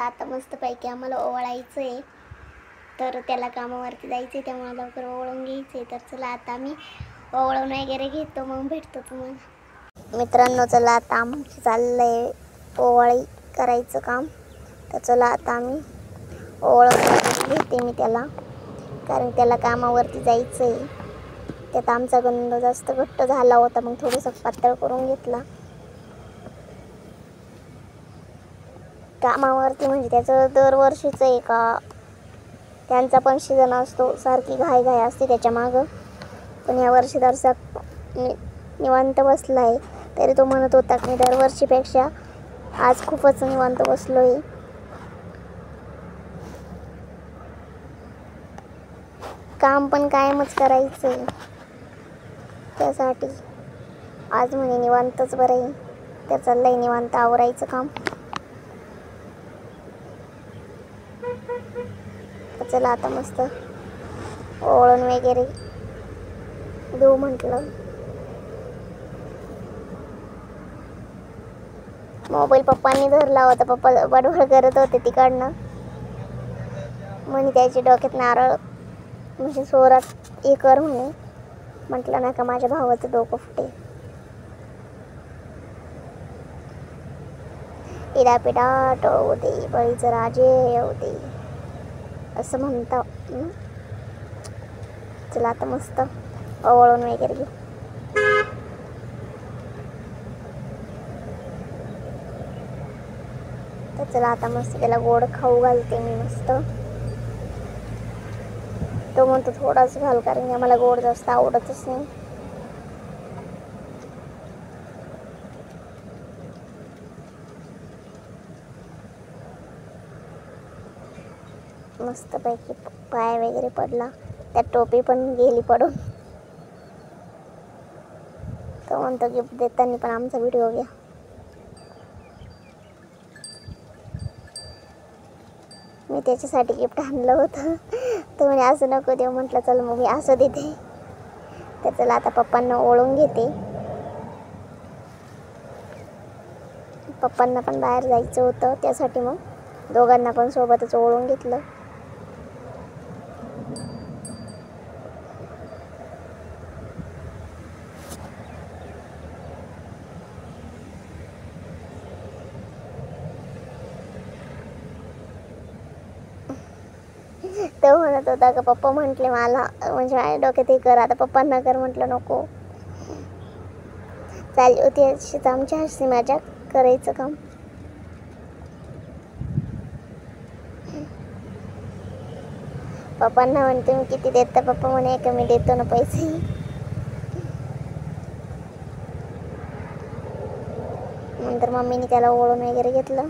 चला आता मस्तपैकी आम्हाला ओवाळायचं आहे, तर त्याला कामावरती जायचं आहे, त्यामुळे लवकर ओवाळून घ्यायचं आहे. तर चला आता आम्ही ओवाळून वगैरे घेतो, मग भेटतो तुम्हाला. मित्रांनो चला आता आमचं चाललं आहे ओवाळी करायचं काम. तर चला आता आम्ही ओवाळून घेते मी त्याला, कारण त्याला कामावरती जायचं आहे. त्यात आमचा गंध जास्त घट्ट झाला होता, मग थोडंसं पातळ करून घेतला. कामावरती म्हणजे त्याचं दरवर्षीचं आहे का, त्यांचा पण सीझन असतो, सारखी घाई असते त्याच्या मागं. पण यावर्षी दरसा निवांत बसला आहे. तरी तो म्हणत होता की दरवर्षीपेक्षा आज खूपच निवांत बसलो आहे. काम पण कायमच करायचं आहे, त्यासाठी आज म्हणे निवांतच बरं आहे. तर चाललंय निवांत आवरायचं काम. चला आता मस्त ओळून वगैरे देऊ म्हटलं. मोबाईल पप्पांनी धरला होता, पप्पा बडबड करत होते तिकडनं. म्हणे त्याच्या डोक्यात नारळ म्हणजे सोरात हे कर म्हणे. म्हटलं नाही का माझ्या भावाचं डोकं फुटे. इडापिडा टळू दे, बळीचं राजे येऊ दे, असं म्हणता. चला आता मस्त ओवाळून वगैरे घेऊ. तर चला आता मस्त त्याला गोड खाऊ घालते मी मस्त. तो म्हणतो थोडाच घाल, कारण की आम्हाला गोड जास्त आवडतच नाही. मस्तपैकी पाय वगैरे पडला, त्यात टोपी पण गेली पडून. तो म्हणतो गिफ्ट देताना पण आमचा व्हिडिओ घ्या. मी त्याच्यासाठी गिफ्ट आणलं होतं. तो म्हणे असं नको देऊ. म्हटलं चल मग मी असं देते. तर चला आता पप्पांना ओळून घेते. पप्पांना पण बाहेर जायचं होतं, त्यासाठी मग दोघांना पण सोबतच ओळून घेतलं. तो म्हणत होता का पप्पा म्हटले मला, म्हणजे माझ्या डोक्यात हे कर, आता पप्पांना कर. म्हटलं नको. चालली होती अशीच आमची हसी मजाक करायचं काम. पप्पांना म्हणते मी किती देता, पप्पा म्हणे का मी देतो ना पैसे. नंतर मम्मीने त्याला ओळून वगैरे घेतलं.